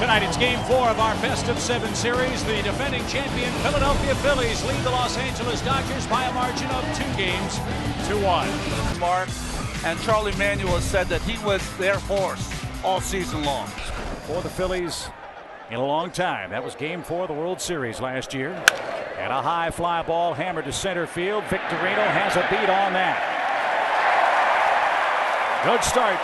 Tonight it's Game 4 of our Best of 7 series. The defending champion Philadelphia Phillies lead the Los Angeles Dodgers by a margin of 2 games to 1. Mark and Charlie Manuel said that he was their horse all season long. For the Phillies in a long time. That was Game 4 of the World Series last year. And a high fly ball hammered to center field. Victorino has a beat on that. Good start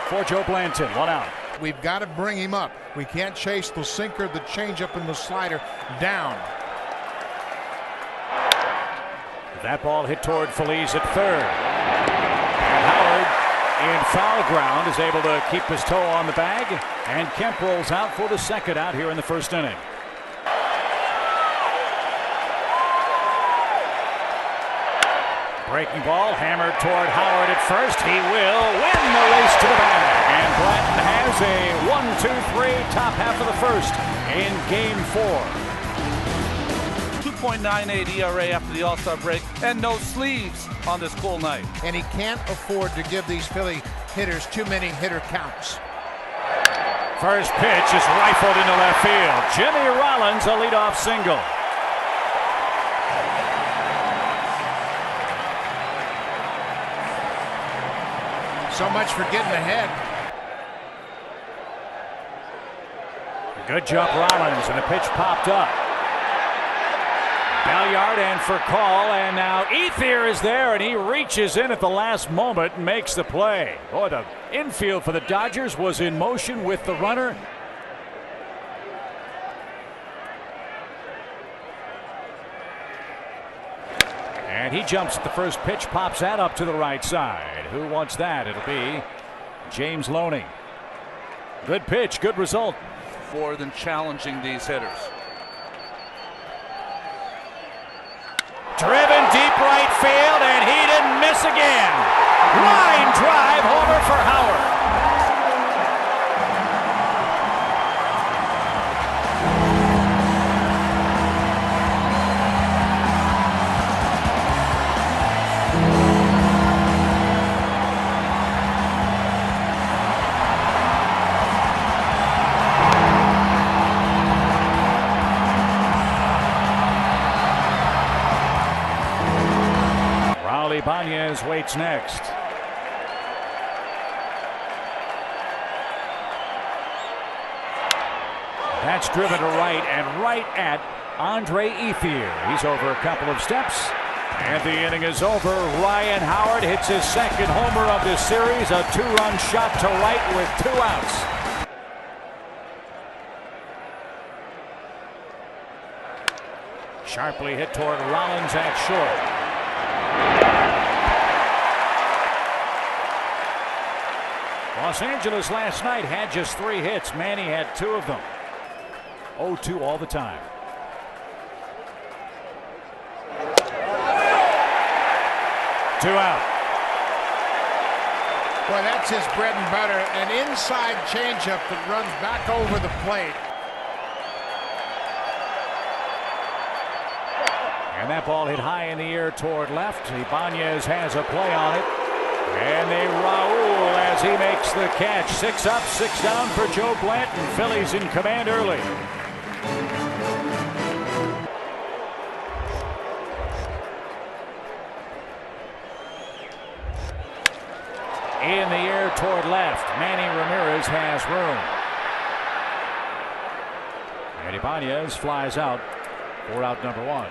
for Joe Blanton. 1 out. We've got to bring him up. We can't chase the sinker, the changeup, and the slider down. That ball hit toward Feliz at third. And Howard in foul ground is able to keep his toe on the bag. And Kemp rolls out for the second out here in the first inning. Breaking ball hammered toward Howard at first. He will win the race to the bag. And Blanton has a 1-2-3 top half of the first in Game 4. 2.98 ERA after the All-Star break, and no sleeves on this cool night. And he can't afford to give these Philly hitters too many hitter counts. First pitch is rifled into left field. Jimmy Rollins, a leadoff single. So much for getting ahead. Good jump, Rollins, and the pitch popped up. Belliard and for call, and now Ethier is there, and he reaches in at the last moment and makes the play. Boy, the infield for the Dodgers was in motion with the runner. And he jumps at the first pitch, pops that up to the right side. Who wants that? It'll be James Loney. Good pitch, good result. More than challenging these hitters. Driven deep right field, and he didn't miss again. Line drive, homer for Howard. Ibanez waits next. That's driven to right and right at Andre Ethier. He's over a couple of steps, and the inning is over. Ryan Howard hits his second homer of this series, a 2-run shot to right with 2 outs. Sharply hit toward Rollins at short. Los Angeles last night had just 3 hits. Manny had 2 of them. 0-2 all the time. Two out. Boy, that's his bread and butter. An inside changeup that runs back over the plate. And that ball hit high in the air toward left. Ibanez has a play on it. And they Raul as he makes the catch. 6 up, 6 down for Joe Blanton. Phillies in command early. In the air toward left. Manny Ramirez has room. And Ibanez flies out for out number 1.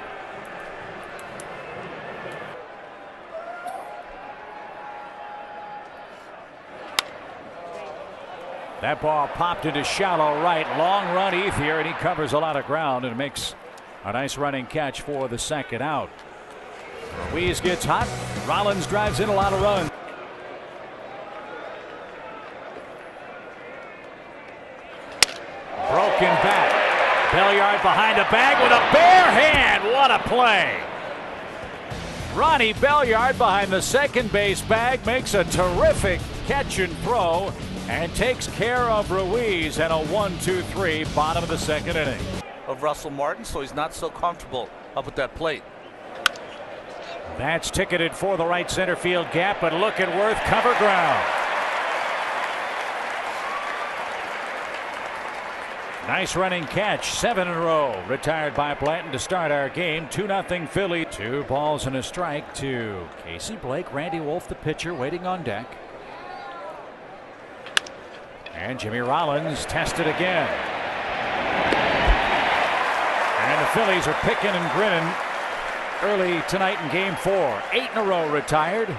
That ball popped into shallow right. Long run Ethier, and he covers a lot of ground and makes a nice running catch for the second out. Ruiz gets hot. Rollins drives in a lot of runs. Broken bat. Belliard behind the bag with a bare hand. What a play. Ronnie Belliard behind the second base bag makes a terrific catch and throw and takes care of Ruiz, and a 1-2-3 bottom of the second inning. Of Russell Martin, so he's not so comfortable up at that plate. That's ticketed for the right center field gap, but look at Worth cover ground. Nice running catch. 7 in a row. Retired by Blanton to start our game. 2-0 Philly. 2 balls and a strike to Casey Blake. Randy Wolf, the pitcher, waiting on deck. And Jimmy Rollins tested again. And the Phillies are picking and grinning early tonight in game 4. 8 in a row retired.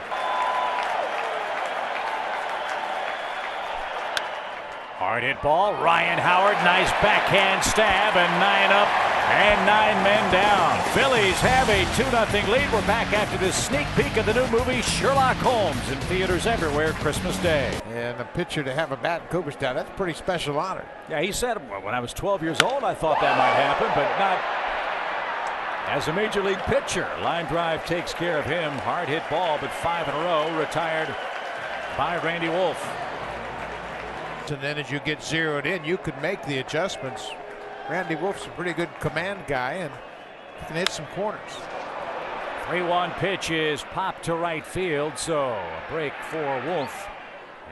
Hard hit ball. Ryan Howard, nice backhand stab, and 9 up and 9 men down. Phillies have a 2-0 lead. We're back after this sneak peek of the new movie Sherlock Holmes in theaters everywhere Christmas Day. And a pitcher to have a bat in Cooperstown, that's a pretty special honor. Yeah, he said, well, when I was 12 years old, I thought that might happen, but not as a major league pitcher. Line drive takes care of him. Hard hit ball, but 5 in a row. Retired by Randy Wolf. And then as you get zeroed in, you could make the adjustments. Randy Wolf's a pretty good command guy, and he can hit some corners. 3-1 pitch is popped to right field, so a break for Wolf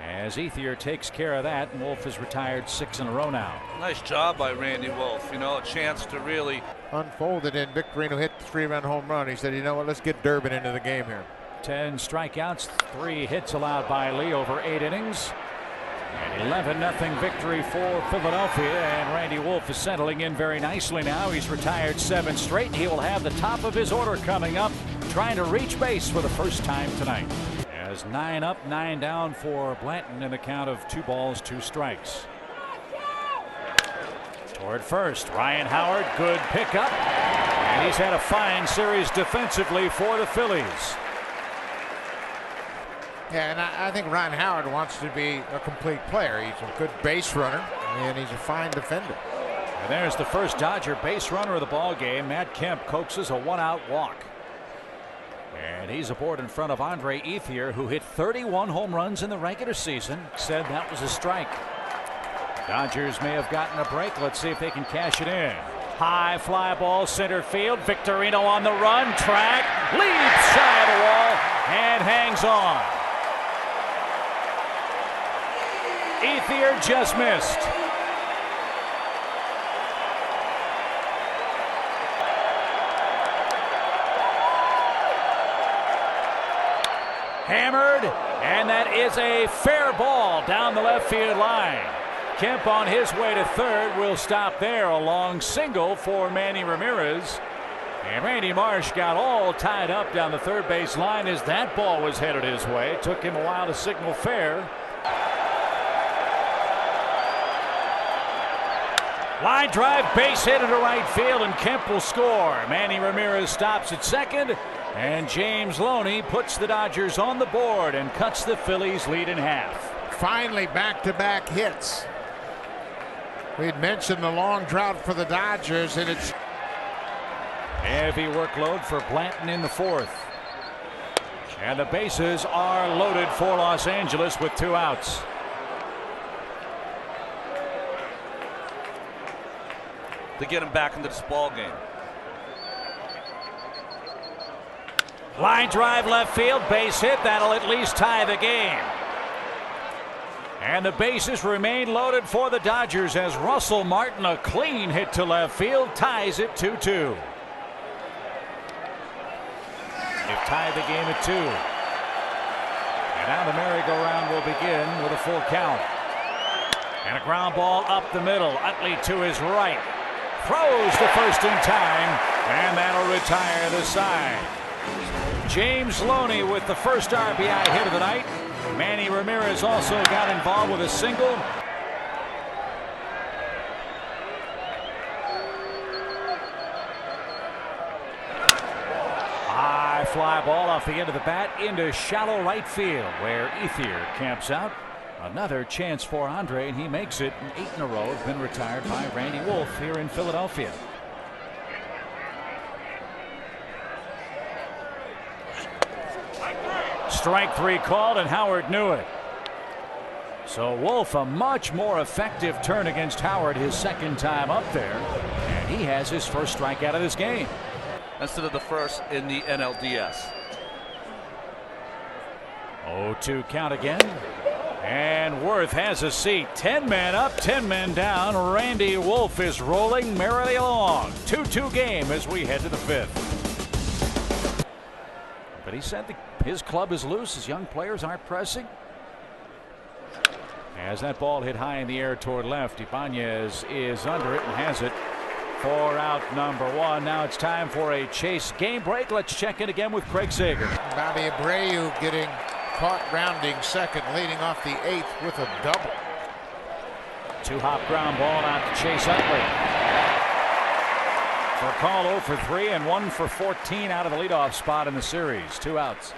as Ethier takes care of that, and Wolf is retired 6 in a row now. Nice job by Randy Wolf. You know, a chance to really unfolded, and Victorino hit the 3-run home run. He said, you know what, let's get Durbin into the game here. 10 strikeouts, 3 hits allowed by Lee over 8 innings. An 11-0 victory for Philadelphia, and Randy Wolf is settling in very nicely now. He's retired 7 straight, and he will have the top of his order coming up, trying to reach base for the first time tonight. As 9 up, 9 down for Blanton in a count of 2 balls, 2 strikes. Toward first, Ryan Howard, good pickup, and he's had a fine series defensively for the Phillies. Yeah, and I think Ryan Howard wants to be a complete player. He's a good base runner, and he's a fine defender. And there's the first Dodger base runner of the ball game. Matt Kemp coaxes a 1-out walk. And he's aboard in front of Andre Ethier, who hit 31 home runs in the regular season. Said that was a strike. Dodgers may have gotten a break. Let's see if they can cash it in. High fly ball, center field. Victorino on the run. Track. Leaps shy of the wall and hangs on. Ethier just missed. Hammered, and that is a fair ball down the left field line. Kemp on his way to third will stop there. A long single for Manny Ramirez. And Randy Marsh got all tied up down the third base line as that ball was headed his way. It took him a while to signal fair. Line drive, base hit into right field, and Kemp will score. Manny Ramirez stops at second, and James Loney puts the Dodgers on the board and cuts the Phillies' lead in half. Finally, back-to-back hits. We had mentioned the long drought for the Dodgers, and it's heavy workload for Blanton in the 4th. And the bases are loaded for Los Angeles with 2 outs. to get him back into this ball game. Line drive left field, base hit. That'll at least tie the game. And the bases remain loaded for the Dodgers as Russell Martin, a clean hit to left field, ties it 2-2. They've tied the game at 2. And now the merry-go-round will begin with a full count. And a ground ball up the middle. Utley to his right. Throws the first in time, and that'll retire the side. James Loney with the first RBI hit of the night. Manny Ramirez also got involved with a single. High fly ball off the end of the bat into shallow right field where Ethier camps out. Another chance for Andre, and he makes it. 8 in a row have been retired by Randy Wolf here in Philadelphia. Strike 3 called, and Howard knew it. So Wolf, a much more effective turn against Howard his second time up there, and he has his first strikeout of this game. Instead of the first in the NLDS. 0-2 count again. And Worth has a seat. 10 men up, 10 men down. Randy Wolf is rolling merrily along. 2-2 game as we head to the 5th. But he said his club is loose. His young players aren't pressing. As that ball hit high in the air toward left, Ibanez is under it and has it for out number 1. Now it's time for a Chase game break. Let's check in again with Craig Sager. Bobby Abreu getting caught rounding second, leading off the 8th with a double. 2-hop ground ball out to Chase Utley. For a call 0 for 3 and 1 for 14 out of the leadoff spot in the series. 2 outs.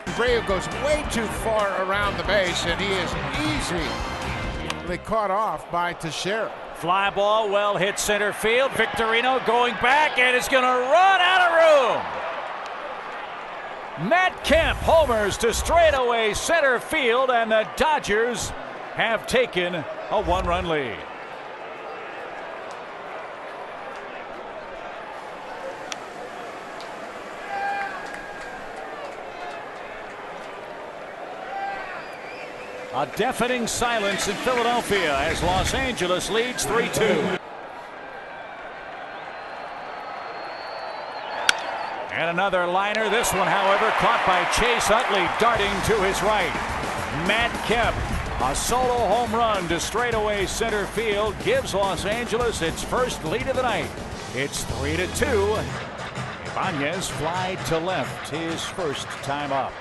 Abreu goes way too far around the base, and he is easily caught off by Teixeira. Fly ball well hit center field. Victorino going back and it's going to run out of room. Matt Kemp homers to straightaway center field, and the Dodgers have taken a 1-run lead. A deafening silence in Philadelphia as Los Angeles leads 3-2. And another liner. This one, however, caught by Chase Utley darting to his right. Matt Kemp, a solo home run to straightaway center field, gives Los Angeles its first lead of the night. It's 3-2. Ibanez fly to left, his first time up.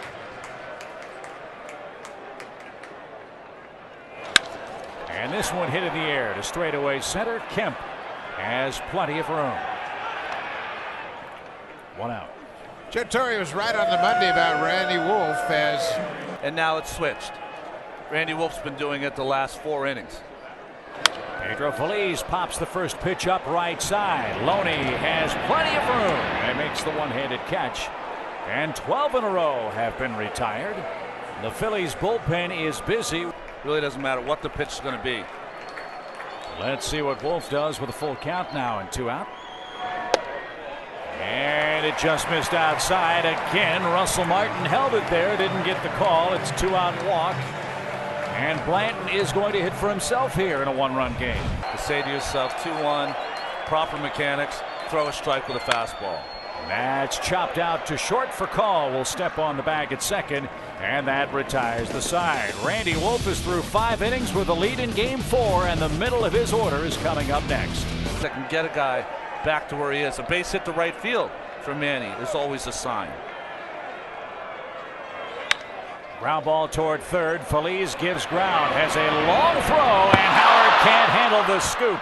And this one hit in the air to straightaway center. Kemp has plenty of room. 1 out. Joe Torre was right on the Monday about Randy Wolf and now it's switched. Randy Wolf's been doing it the last 4 innings. Pedro Feliz pops the first pitch up right side. Loney has plenty of room and makes the one-handed catch. And 12 in a row have been retired. The Phillies bullpen is busy. Really doesn't matter what the pitch is going to be. Let's see what Wolf does with a full count now and 2 out. And it just missed outside again. Russell Martin held it there, didn't get the call. It's 2-out walk. And Blanton is going to hit for himself here in a 1-run game. To say to yourself, 2-1, proper mechanics, throw a strike with a fastball. That's chopped out to short for Call. Will step on the bag at second, and that retires the side. Randy Wolf is through 5 innings with a lead in game 4, and the middle of his order is coming up next. That can get a guy back to where he is. A base hit to right field for Manny is always a sign. Ground ball toward third. Feliz gives ground, has a long throw, and Howard can't handle the scoop.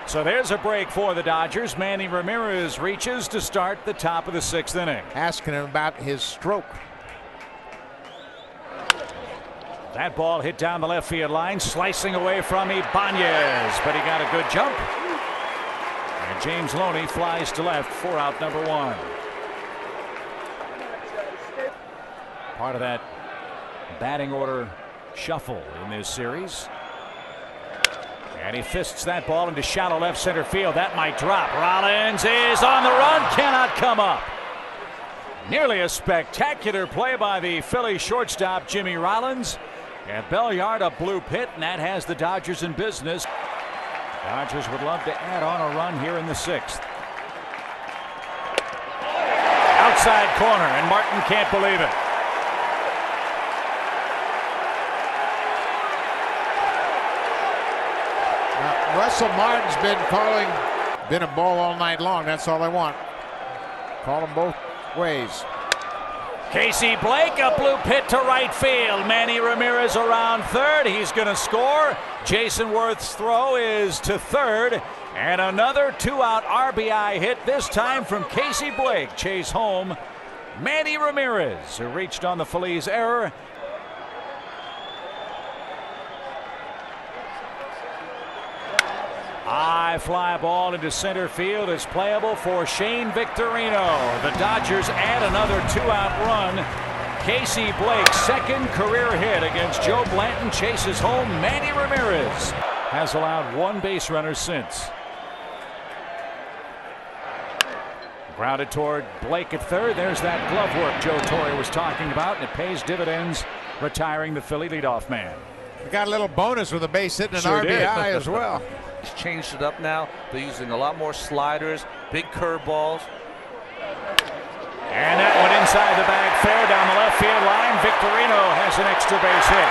So there's a break for the Dodgers. Manny Ramirez reaches to start the top of the 6th inning. asking him about his stroke. That ball hit down the left field line, slicing away from Ibanez, but he got a good jump. And James Loney flies to left for out number 1. Part of that batting order shuffle in this series. And he fists that ball into shallow left center field. That might drop. Rollins is on the run, cannot come up. Nearly a spectacular play by the Philly shortstop Jimmy Rollins. At Belliard, a blue pit, and that has the Dodgers in business. Dodgers would love to add on a run here in the 6th. Outside corner, and Martin can't believe it. Russell Martin's been a ball all night long. That's all I want. Call them both ways. Casey Blake, a blue pit to right field. Manny Ramirez around third. He's going to score. Jason Worth's throw is to third. And another 2-out RBI hit, this time from Casey Blake. Chase home Manny Ramirez, who reached on the Phillies' error. High fly ball into center field is playable for Shane Victorino. The Dodgers add another 2-out run. Casey Blake's second career hit against Joe Blanton chases home Manny Ramirez. Has allowed 1 base runner since. Grounded toward Blake at third. There's that glove work Joe Torre was talking about, and it pays dividends retiring the Philly leadoff man. We got a little bonus with a base hit and an Sure RBI did. as well. He's changed it up now. They're using a lot more sliders, big curveballs. And that one inside the bag, fair down the left field line. Victorino has an extra base hit.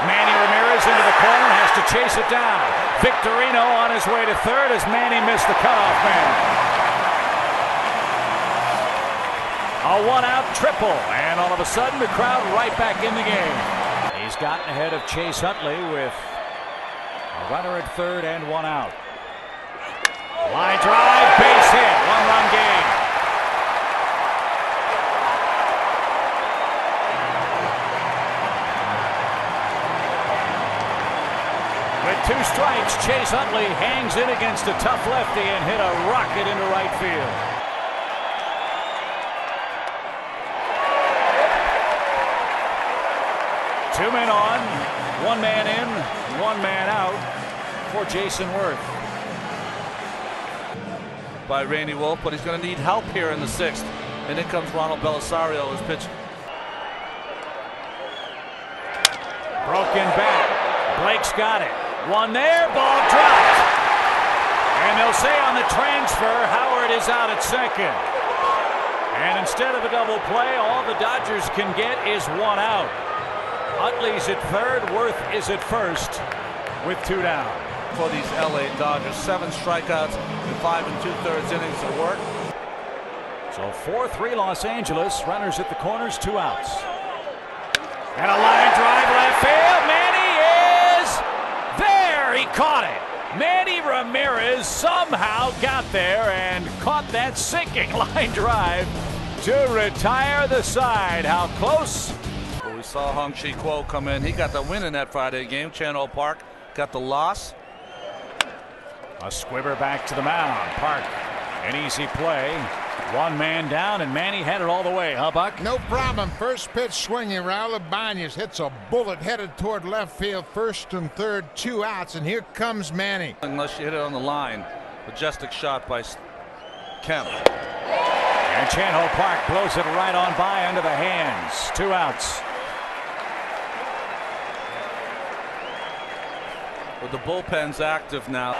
Manny Ramirez into the corner, has to chase it down. Victorino on his way to third as Manny missed the cutoff man. A one-out triple, and all of a sudden the crowd right back in the game. He's gotten ahead of Chase Utley with a runner at third and one out. Line drive, base hit, one-run game. With two strikes, Chase Utley hangs in against a tough lefty and hit a rocket into right field. Two men on, one man in, one man out for Jason Worth. By Randy Wolf, but he's going to need help here in the sixth. And in comes Ronald Belisario, who's pitched. Broken bat. Blake's got it. One there, ball dropped. And they'll say on the transfer, Howard is out at second. And instead of a double play, all the Dodgers can get is one out. Utley's at third, Worth is at first with two down. For these LA Dodgers, 7 strikeouts in 5 2/3 innings of work. So 4-3 Los Angeles. Runners at the corners, 2 outs. And a line drive left field. Manny is there. He caught it. Manny Ramirez somehow got there and caught that sinking line drive to retire the side. How close? We saw Hong-Chi Kuo come in. He got the win in that Friday game. Chan-Ho Park got the loss. A squibber back to the mound. Park, an easy play. One man down, and Manny had it all the way, huh, Buck? No problem. First pitch swinging. Raul Ibanez hits a bullet headed toward left field. First and third, 2 outs, and here comes Manny. Unless you hit it on the line. Majestic shot by Kemp. And Chan-Ho Park blows it right on by under the hands. 2 outs. But the bullpen's active now.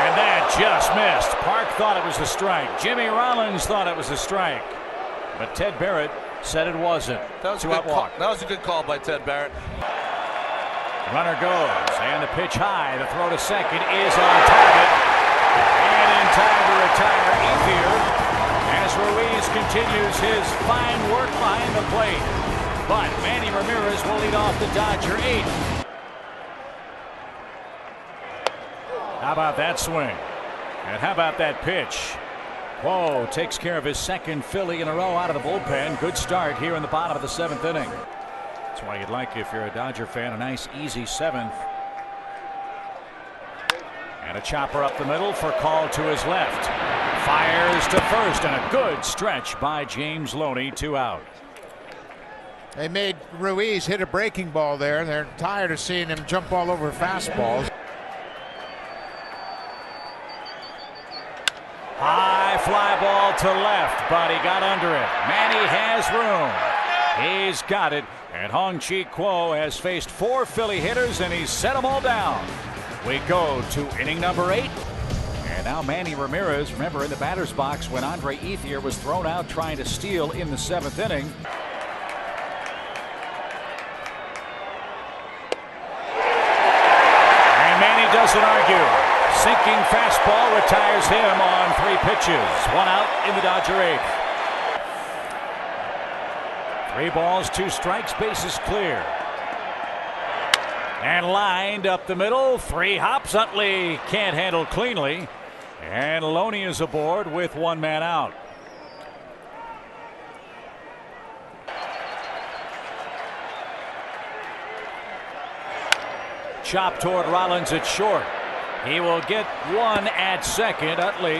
And that just missed. Park thought it was a strike. Jimmy Rollins thought it was a strike. But Ted Barrett said it wasn't. That was a 2-out good call. walk. That was a good call by Ted Barrett. Runner goes, and the pitch high. The throw to second is on target. And in time to retire Ethier as Ruiz continues his fine work behind the plate. But Manny Ramirez will lead off the Dodger 8th. How about that swing? And how about that pitch? Whoa, takes care of his second Philly in a row out of the bullpen. Good start here in the bottom of the 7th inning. That's why you'd like, if you're a Dodger fan, a nice easy 7th. And a chopper up the middle for call to his left. Fires to first, and a good stretch by James Loney. 2 out. They made Ruiz hit a breaking ball there, and they're tired of seeing him jump all over fastballs. High fly ball to left, but he got under it. Manny has room. He's got it. And Hong-Chi Kuo has faced 4 Philly hitters, and he's set them all down. We go to inning number 8. And now Manny Ramirez, remember, in the batter's box when Andre Ethier was thrown out trying to steal in the 7th inning. And Manny doesn't argue. Sinking fastball retires him on 3 pitches. 1 out in the Dodger 8th. 3 balls, 2 strikes, bases clear. And lined up the middle, 3 hops. Utley can't handle cleanly. And Loney is aboard with 1 man out. Chop toward Rollins at short. He will get 1 at second. Utley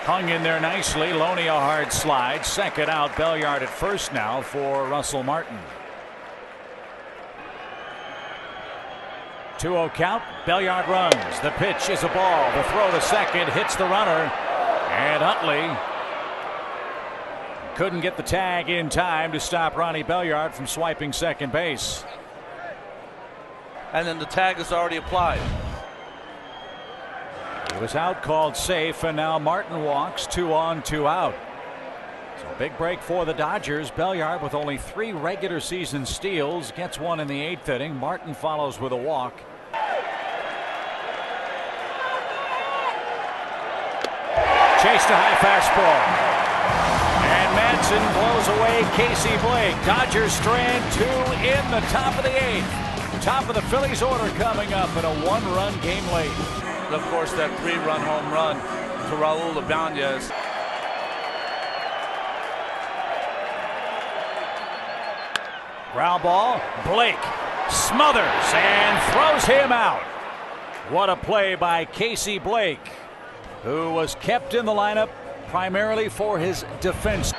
hung in there nicely. Loney a hard slide. Second out. Belliard at first now for Russell Martin. 2-0 count. Belliard runs. The pitch is a ball. The throw to second hits the runner. And Utley Couldn't get the tag in time to stop Ronnie Belliard from swiping second base. And then the tag is already applied. He was out, called safe, and now Martin walks. 2 on, 2 out. So big break for the Dodgers. Belliard with only 3 regular season steals gets 1 in the 8th inning. Martin follows with a walk. Chased a high fastball. And Madsen blows away Casey Blake. Dodgers strand 2 in the top of the 8th. Top of the Phillies order coming up in a 1-run game late. And of course, that 3-run home run to Raul Ibanez. Ground ball. Blake smothers and throws him out. What a play by Casey Blake, who was kept in the lineup primarily for his defense.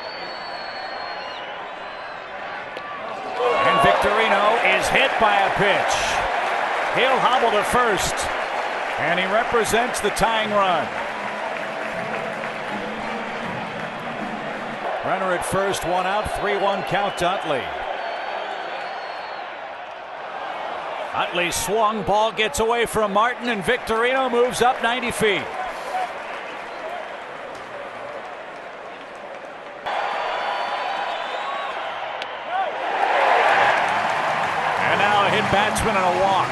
And Victorino is hit by a pitch. He'll hobble to first, and he represents the tying run. Runner at first, 1 out, 3-1 count to Utley. Utley swung, ball gets away from Martin, and Victorino moves up 90 feet. And now a hit batsman and a walk.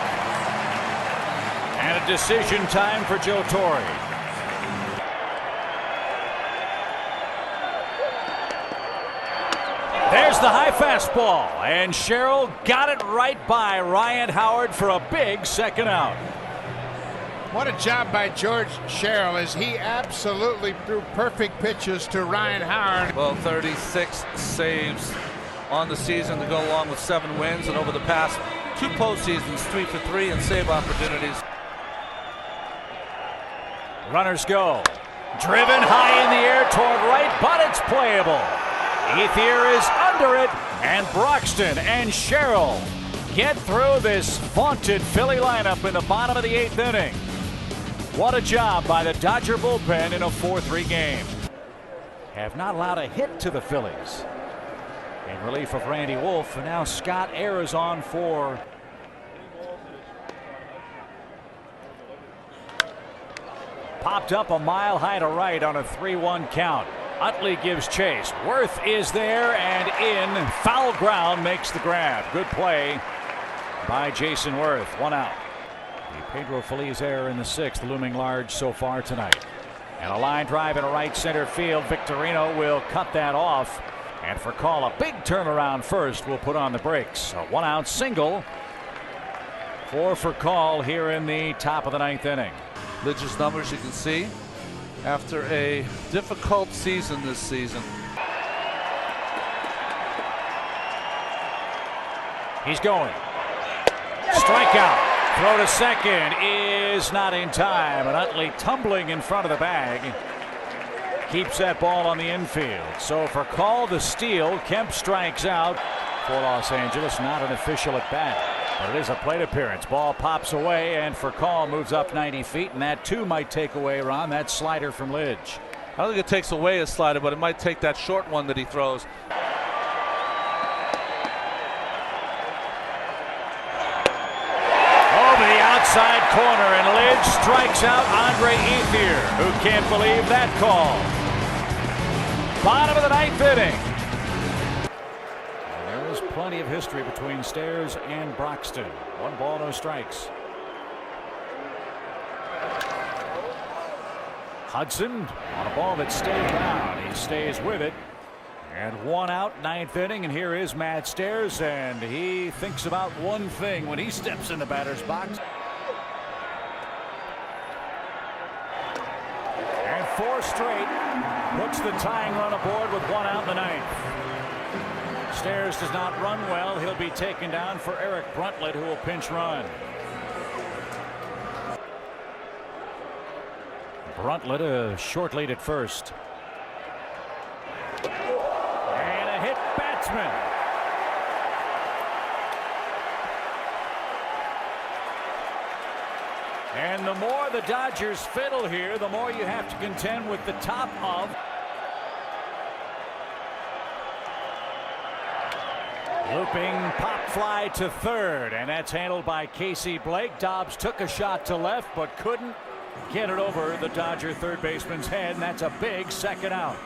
And a decision time for Joe Torre. There's the high fastball, and Sherrill got it right by Ryan Howard for a big second out. What a job by George Sherrill, as he absolutely threw perfect pitches to Ryan Howard. Well, 36 saves on the season to go along with 7 wins, and over the past 2 postseasons, 3 for 3 in save opportunities. Runners go. Driven high in the air toward right, but it's playable. Ethier is under it, and Broxton and Sherrill get through this vaunted Philly lineup in the bottom of the 8th inning. What a job by the Dodger bullpen in a 4-3 game. Have not allowed a hit to the Phillies. In relief of Randy Wolf, and now Scott Ayers on for. Popped up a mile high to right on a 3-1 count. Utley gives chase. Worth is there and in. Foul ground makes the grab. Good play by Jason Worth. 1 out. The Pedro Feliz error in the 6th looming large so far tonight. And a line drive in right center field. Victorino will cut that off. And for call, a big turnaround first will put on the brakes. A 1-out single for call here in the top of the 9th inning. Lidge's numbers, you can see, after a difficult season this season. He's going. Strikeout. Throw to second is not in time, and Utley tumbling in front of the bag keeps that ball on the infield. So for call, the steal. Kemp strikes out for Los Angeles. Not an official at bat, but it is a plate appearance. Ball pops away, and for call moves up 90 feet, and that too might take away, Ron, that slider from Lidge. I don't think it takes away a slider, but it might take that short one that he throws. Over the outside corner, and Lidge strikes out Andre Ethier, who can't believe that call. Bottom of the 9th inning. And there is plenty of history between Stairs and Broxton. 1 ball, no strikes. Hudson on a ball that stayed down. He stays with it. And 1 out, 9th inning, and here is Matt Stairs, and he thinks about one thing when he steps in the batter's box. And 4 straight puts the tying run aboard with 1 out in the 9th. Stairs does not run well. He'll be taken down for Eric Bruntlett, who will pinch run. Bruntlett a short lead at first. And a hit batsman. And the more the Dodgers fiddle here, the more you have to contend with the top of. Looping pop fly to third, and that's handled by Casey Blake. Dobbs took a shot to left, but couldn't get it over the Dodger third baseman's head, and that's a big second out.